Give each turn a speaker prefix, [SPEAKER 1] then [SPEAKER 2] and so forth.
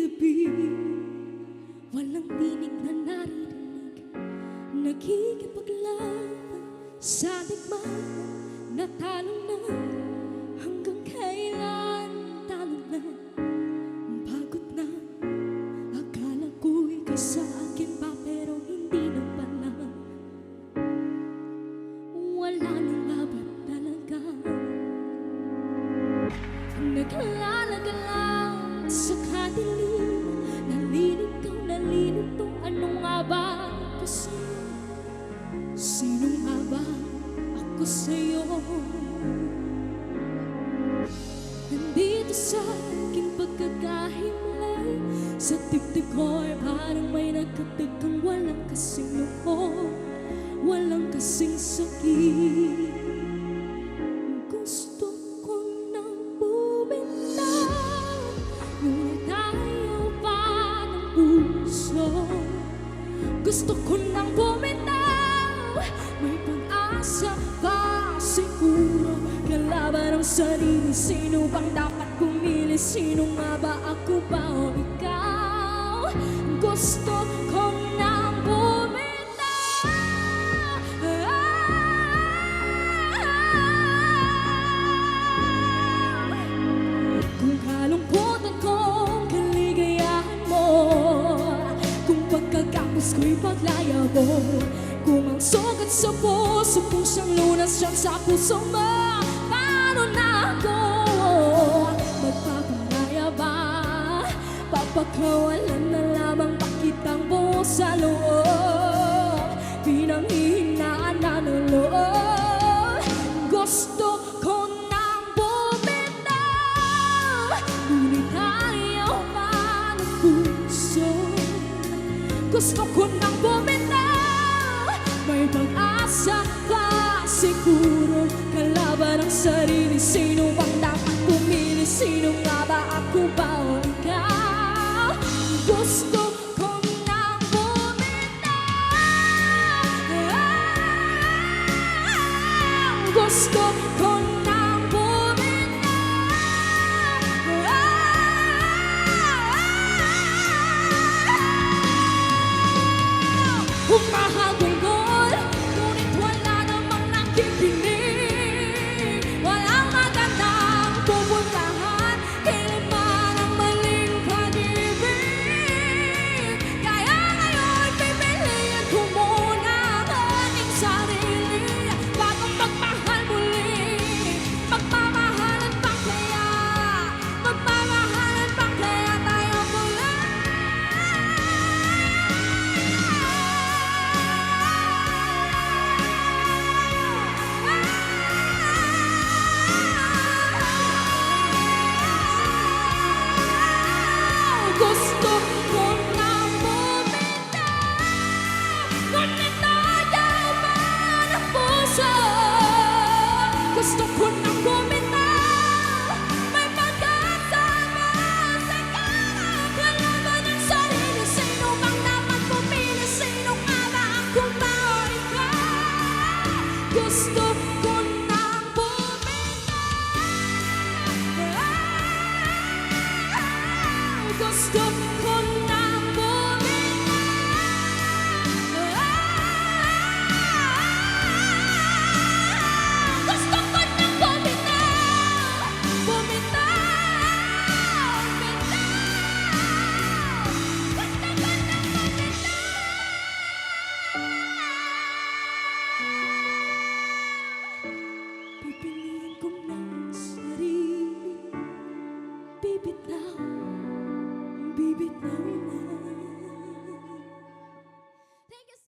[SPEAKER 1] gabi, walang tinig na naririnig, nakikipaglaban sa digmaan. Natalo na, hanggang kailan talo na, pagod na. Akala ko'y kay sa akin pa, pero hindi na pala. Wala nang laban talaga. Naglalagalang sa kadilim, nalilito, ano nga ba ako sa'yo? Sino nga ba ako sa'yo? Nandito sa aking pagkakahimlay, sa dibdib ko'y parang may nagkatagkang walang kasing loob, walang kasing sakit. Gusto ko nang bumitaw, ngunit ayaw pa ng puso. Gusto ko nang bumitaw, may pag-asa pa siguro. Kalaban ang sarili, sino bang dapat pumili? Sino nga ba, ako ba o ikaw? Gusto ko nang bumitaw. Kung kalungkutan kong kaligayahan mo, kung pagkagapos ko'y paglaya mo, kung ang sugat sa puso kung siyang lunas siyang sa puso mo, paano na ako magpaparaya ba? Papakawalan na lamang pakitang buo sa loob, pinanghihinaan na ng loob. Gusto ko nang bumitaw, ngunit ayaw pa ng puso. Gusto ko nang bumitaw, may pag-asa pa siguro. Kalaban ang sarili, sino bang dapat pumili? Sino nga ba, ako ba o ikaw? Gusto ko nang bumitaw, gusto ko nang bumitaw. Humahabol-gol, ngunit wala namang nakikinig. Walang magandang pupuntahan, kailanman ang maling pag-ibig. Kaya ngayon pipiliin ko muna ang aking sarili, bago magmahal muli. Magmamahalan pa kaya, magmamahalan pa kaya tayo muli. Gusto ko nang bumitaw, ngunit ayaw pa ng puso. Gusto ko nang bumitaw, may pag-asa pa siguro. Kalaban ang sarili, sino bang dapat pumili? Sino nga ba, ako ba o ikaw? Gusto